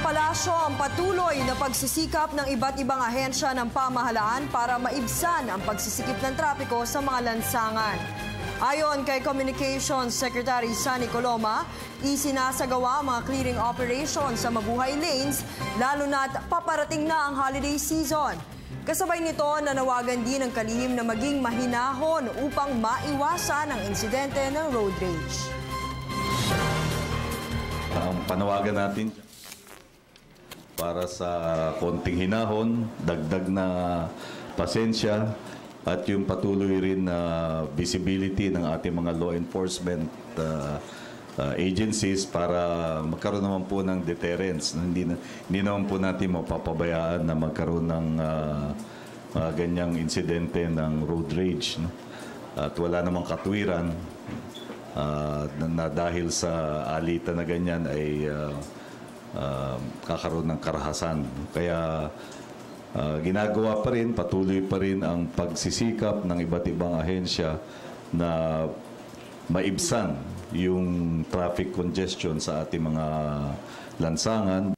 palasyo ang patuloy na pagsisikap ng iba't ibang ahensya ng pamahalaan para maibsan ang pagsisikip ng trapiko sa mga lansangan. Ayon kay Communications Secretary Sunny Coloma, isinasagawa ang mga clearing operations sa mabuhay lanes lalo na't paparating na ang holiday season. Kasabay nito, nanawagan din ang kalihim na maging mahinahon upang maiwasan ang insidente ng road rage. Ang panawagan natin para sa konting hinahon, dagdag na pasensya at yung patuloy rin na visibility ng ating mga law enforcement agencies para magkaroon naman po ng deterrence. Hindi naman po natin mapapabayaan na magkaroon ng ganyang insidente ng road rage. No? At wala namang katwiran na dahil sa alitan na ganyan ay kakaroon ng karahasan. Kaya ginagawa pa rin, patuloy pa rin ang pagsisikap ng iba't ibang ahensya na maibsan yung traffic congestion sa ating mga lansangan.